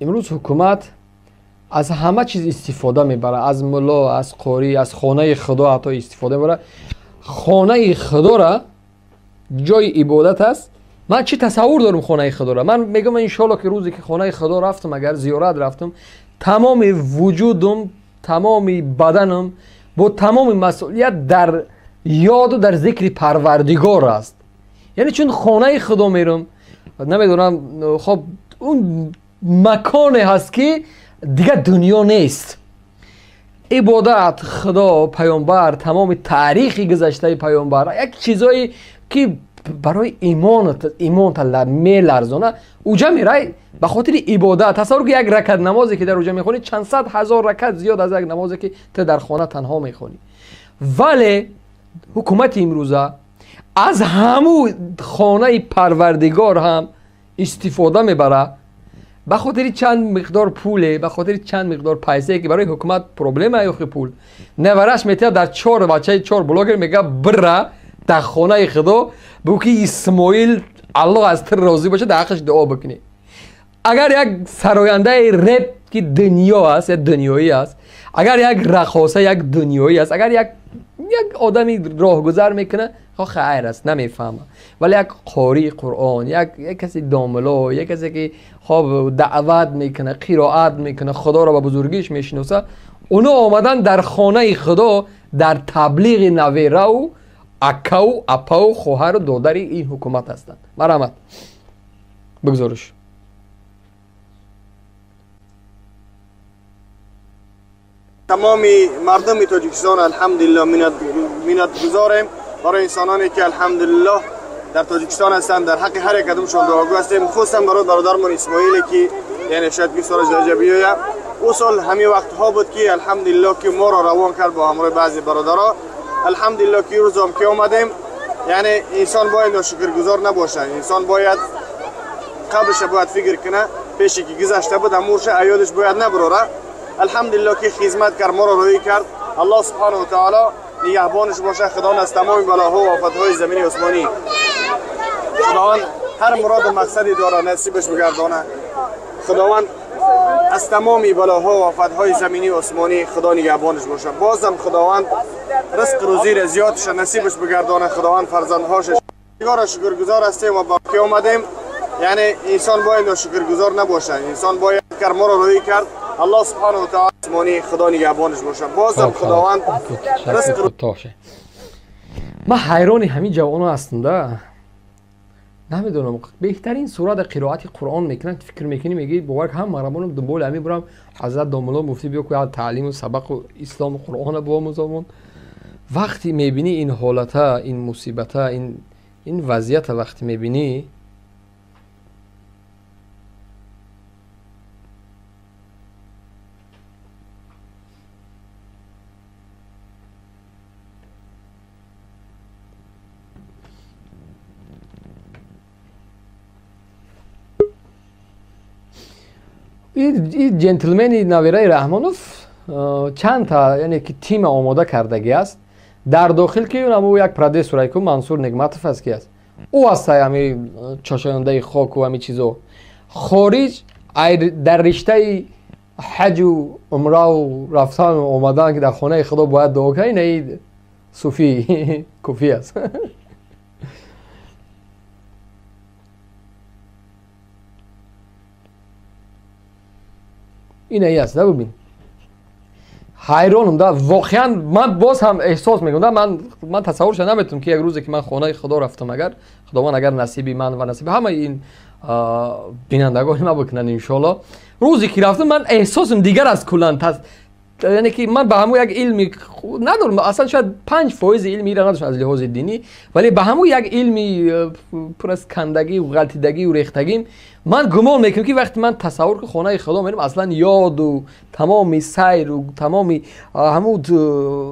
امروز حکومت از همه چیز استفاده میبره، از ملا، از قاری، از خانه خدا حتی استفاده میبره. خانه خدا را جای عبادت است. من چی تصور دارم خانه خدا را؟ من میگم انشالله که روزی که خانه خدا رفتم، اگر زیارت رفتم، تمام وجودم، تمام بدنم با تمام مسئولیت در یاد و در ذکر پروردگار است. یعنی چون خانه خدا میرم، نمیدونم، خب اون مکانی هست که دیگه دنیا نیست. عبادت، خدا، پیامبر، تمام تاریخی گذشته پیامبر، یک چیزایی که برای ایمان تا میلرزونه اوجا میره به خاطر عبادت. تصور که یک رکعت نمازی که در اوجا میخونی چند صد هزار رکعت زیاد از یک نمازی که تو در خانه تنها میخونی. ولی حکومت امروزه از همو خانه پروردگار هم استفاده میبره به خاطر چند مقدار پوله، به خاطر چند مقدار پیسه که برای حکومت پروبلم ایوخی پول. نورش میتونه در 4 بچه 4 بلاگر میگه بره در خانه خدا بگو که اسماعیل الله از تو راضی باشه در حقش دعا بکنی. اگر یک سراینده رپ که دنیا است یا دنیایی است، اگر یک رقاصه یک دنیایی است، اگر یک آدمی راهگذر میکنه خیر است، نمیفهمه. ولی یک قاری قرآن، یک کسی داملا، یک کسی که خب دعوت میکنه، قرائت میکنه، خدا را به بزرگیش میشناسه، اونا آمدن در خانه خدا در تبلیغ نویره و اکا و اپا و خواهر و دادر این حکومت هستند. مرحمت بگذارش. تمام مردم تاجیکستان الحمدلله منت گذاریم برای انسانانی که الحمدلله در تاجیکستان هستند. در حق هر کدومشون دعاگو هستیم، خصوصا برای برادرمون اسماعیلی که یعنی شاید که سال جاجبیه او سال همین وقت ها بود که الحمدلله که ما را روان کرد با همراه بعضی برادرها. الحمدلله که روز هم که اومدیم، یعنی انسان باید شکرگزار نباشه، انسان باید قبلش باید فکر کنه پیشی که گذشته بود امورش ایادش باید نبره. الحمدلله که خدمت کرد، ما را روی کرد. الله سبحانه و تعالی نگهبانش باشه. خداوند از تمام بلاها و آفتهای زمینی و آسمانی خداوند هر مراد و مقصدی داره نصیبش بگردانه. خداوند از تمام بلاها و آفتهای زمینی و آسمانی خدا نگهبانش باشه. بازم خداوند رزق روزی را زیادش نصیبش بگردانه. خداوند فرزندهاش را شکرگزار هستیم و باقی اومدیم. یعنی انسان باید شکرگزار نباشه، انسان باید که ما را روی کرد. الله سبحانه و تعالی اسمانی خدا نگهبانش باشه. بازم خداوند رزق ما حیران همین جوانان هستند. نمیدونم بهترین صورت قرائت قرآن میکنن، فکر میکنی میگی باور هم مرامون دنبال همین برام حضرت داملا مفتی بیا که تعلیم و سبق و اسلام و قرآن با مزامون. وقتی میبینی این حالت ها، این مصیبت ها، این وضعیت وقتی میبینی این جنتلمنی نویره رحمانوف چند تا یعنی که تیم آماده کردگی است در داخل که اون یک پرده سرایکو منصور نگمتوف است که است او است همین چاشاینده خاک و همین چیزا. خارج در رشته حج و عمره و رفتن و آمدن که در خانه خدا باید دعا کنی، نه صوفی کفی است. این ای است. ببین حیرانم واقعا. من باز هم احساس میکنم من تصورش نمیتونم که یک روزی که من خانه خدا رفتم، اگر خداوند اگر نصیبی من و نصیب همه این بینندگان ما بکنن انشالله، روزی که رفتم من احساسم دیگر از کلان یعنی که من به همون یک علمی ندارم، اصلا شاید 5 فایز علمی را نداشتم از لحاظ دینی، ولی به همون یک علمی پر از کندگی و غلطیدگی و ریختگیم من گمان میکنم که وقتی من تصور که خانه خدا میرم اصلا یاد و تمام سیر و تمام همون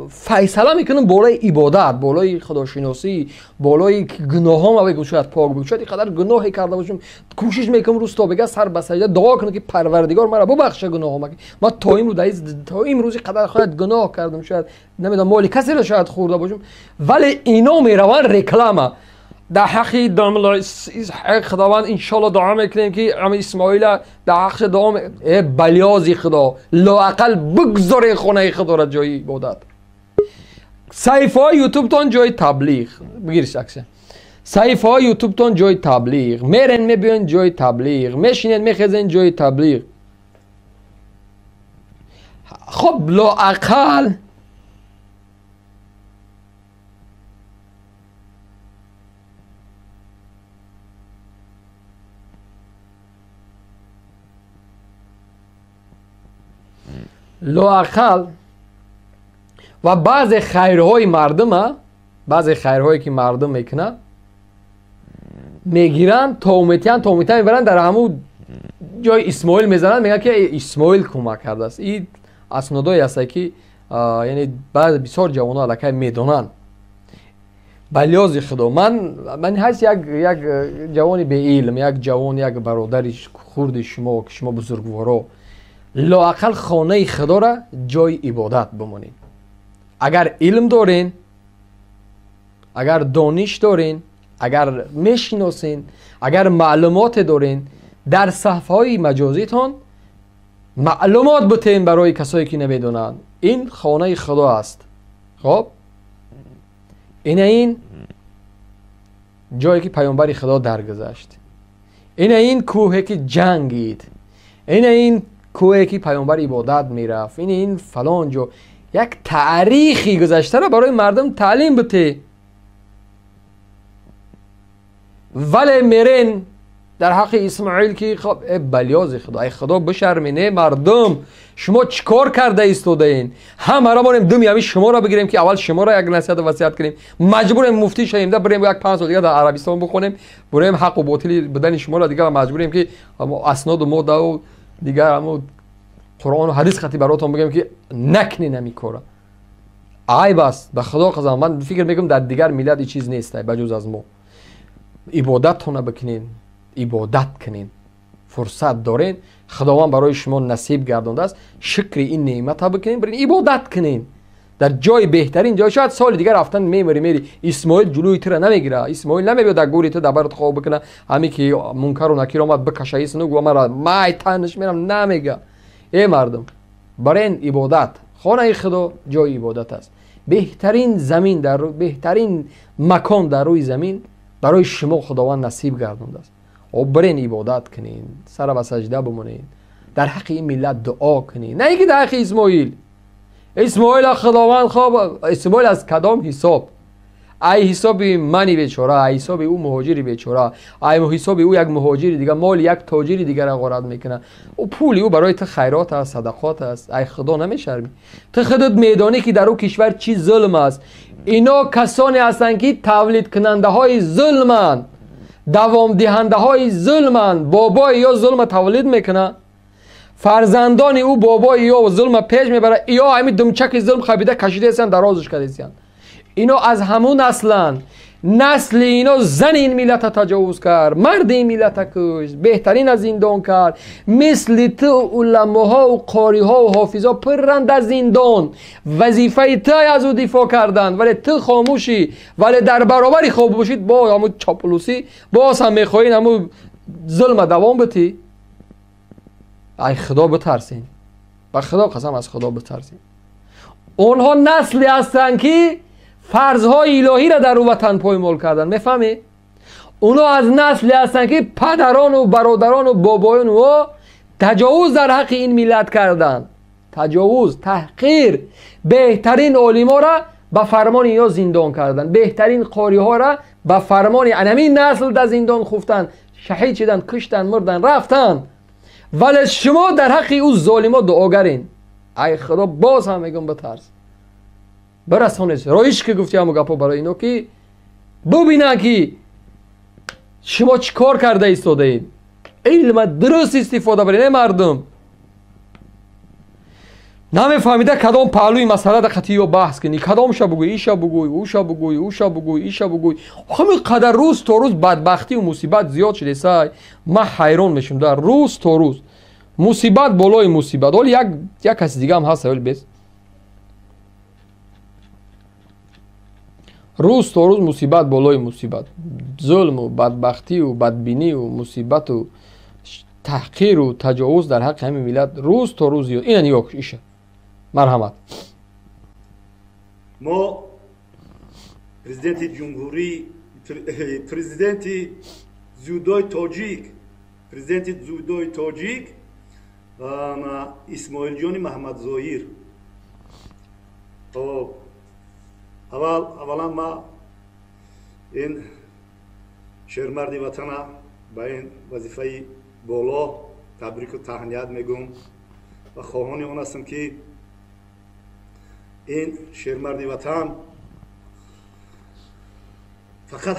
فیصله میکنم بالای عبادت، بالای خداشناسی، بالای گناهام و بگم شاید پاک بگم، شاید اینقدر گناهی کرده باشم کوشش میکنم روز تا بگه سر به سجده دعا کنم که پروردگار مرا ببخشه گناهام. من تا امروز قدر خودت گناه کردم، شاید نمیدونم مال کسی را شاید خورده باشم، ولی اینا میروان رکلامه در حقی خداوند انشالله دعا میکنیم که اما اسماعیل در حقش دعا بلیازی خدا لااقل بگذاره خونه خدا را جای عبادت. صحیفه های یوتیوب تان جای تبلیغ بگیرش اکسه. صحیفه های یوتیوب تان جای تبلیغ، میرن میبین جای تبلیغ، میشینن میخزن جای تبلیغ. خب لااقل و بعض خیرهای مردم بعض خیرهایی که مردم میکنه میگیرن تومتیان میبرن در همون جای اسماعیل میزنن، میگن که اسماعیل کمک کرده است. این اسنادایی هست که یعنی بعد بسیار جوانان لکه میدونن. بلیاز خدا من هست یک جوانی به علم، یک جوان، یک برادری خورد شما که شما بزرگوارا لااقل خانه خدا را جای عبادت بمونین. اگر علم دارین، اگر دانش دارین، اگر میشناسین، اگر معلومات دارین، در صفحه های مجازیتان معلومات بتین برای کسایی که نمیدونن. این خانه خدا است. خب این جایی که پیامبر خدا درگذشت، این کوهی که جنگید، این کوهی که پیامبر عبادت میرفت، این فلان جا یک تاریخی گذشته را برای مردم تعلیم بده. ولی میرین در حق اسماعیل که خب بلیاز خدا، ای خدا بشرمینه مردم، شما چیکار کرده ایستاده این؟ همه را بریم دمی شما را بگیریم که اول شما را یک نصیحت و وصیت کنیم، مجبوریم مفتی شیم ده بریم یک 5 سال دیگه در عربستان بخونیم، بریم حق و باطل بدن شما را دیگه مجبوریم که اسناد و ماده و دیگه همو قرآن و حدیث خطی براتون بگم که نکنی نمیکاره. ای بس به خدا قسم من فکر میکنم در دیگر ملت این چیز نیست بجز از ما. عبادت تونه بکنین، عبادت کنین، فرصت دارین، خداوند برای شما نصیب گردانده است، شکر این نعمت ها بکنین، برین عبادت کنین در جای بهترین جای. شاید سال دیگر رفتن میری اسماعیل جلوی تو را نمیگیره، اسماعیل نمیاد در گوری تو دبرت خواب بکنه، همین که منکر و نکیر اومد بکشه ایسنو گو مرا مای تنش میرم نمیگه. ای مردم برین عبادت، خانه خدا جای عبادت است. بهترین زمین بهترین مکان در روی زمین برای شما خداوند نصیب گردانده است. و برین عبادت کنین، سر به سجده بمونین، در حق این ملت دعا کنین، نه اینکه در حق اسماعیل خداوند خواب. اسماعیل از کدام حساب؟ ای حساب منی بیچاره، ای حساب او مهاجری بیچاره، ای حساب او یک مهاجری دیگه مال یک تاجری دیگر را غارت میکنه، او پولی او برای تو خیرات است، صدقات است. ای خدا نمیشرمی؟ تو خودت میدانی که در او کشور چی ظلم است. اینا کسانی هستند که تولید کننده های ظلمن، دوام دهنده های ظلمن. بابای یا ظلم تولید میکنه، فرزندان او بابای یا ظلم پیش میبره، یا همین دمچک ظلم خبیده کشیده هستند، درازش کرده هستند. اینا از همون نسل اینا زن این ملت تجاوز کرد، مرد این ملت کشت، بهترین از زندان کرد. مثل تو علماها و قاریها و حافظا پرند از زندان، وظیفه تو از او دفاع کردن، ولی تو خاموشی. ولی در برابری خواب باشید با همون چاپلوسی باز هم میخواین همون ظلم دوام بتی. ای خدا بترسین، به خدا قسم از خدا بترسین. اونها نسلی هستن که فرضهای الهی را در وطن پایمال کردن. میفهمی؟ اونا از نسلی هستن که پدران و برادران و بابایان و تجاوز در حق این ملت کردن، تجاوز، تحقیر. بهترین علما را به فرمان اینا زندان کردن، بهترین قاری ها را به فرمان همین نسل در زندان خفتن، شهید شدن، کشتن، مردن، رفتن. ولی شما در حق او ظالما دعاگرین. ای خدا باز هم میگم بترس، برسانید رایش که گفتی همو گپا برای اینو که ببینن که شما چی کار کرده ایستاده اید. علم درست استفاده برین. مردم نمیفهمیده کدام پهلوی مسئله در خطی یا بحث کنی، کدام شب بگوی، ایشا بگوی، اوشا بگوی، اوشا بگوی، ایشا بگوی. همین قدر روز تا روز بدبختی و مصیبت زیاد شده سای. من حیران میشم در روز تا روز مصیبت بالای مصیبت. ولی یک کسی دیگه هم هست ولی بس روز تا روز مصیبت بالای مصیبت، ظلم و بدبختی و بدبینی و مصیبت و تحقیر و تجاوز در حق همین ملت روز تا روز زیاد. این نیوک ایشه. مرحمت. ما پرزیدنت جمهوری پرزیدنت زودوی تاجیک اسماعیل جان محمد ظاهر. اولا ما این شهرمردی وطن با این وظیفه بالا تبریک و تهنیت میگم و خواهان اون هستم که این شهرمردی وطن فقط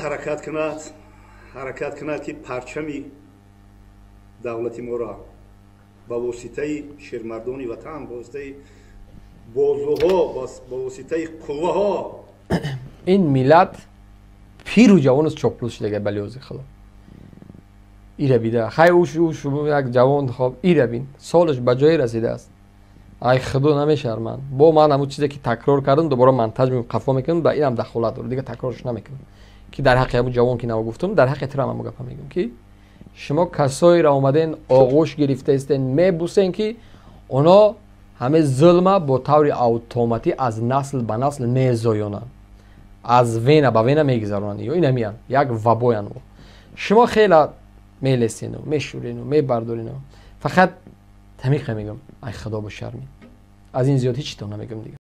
حرکت کند که پرچمی دولتی ما را با واسطه شهرمردان وطن، با واسطه بازوها، با واسطه قوه ها این ملت پیر و جوان از چاپلوس شده بلیوزی خدا ایره بیده خیلی اوش یک جوان خواب ایره بین سالش به جای رسیده است. ای خدا نمیشرمن با من همون چیزی که تکرار کردم دوباره منتج قفا میکنم و اینم دخالت داره دیگه تکرارش نمیکنم که در حق همون جوان که نوا گفتم در حق ترام هم گفتم میگم که شما کسایی را اومدین آغوش گرفته استین میبوسین که اونا همه ظلم با طور اتوماتیک از نسل به نسل میزایونن، از وینه به وینه میگذرونن. یا این همیان یک وباین. شما خیلی میلسین و میشورین و میبردارین. فقط تمیخه میگم ای خدا با شرمین از این زیاد هیچی تو نمیگم دیگه.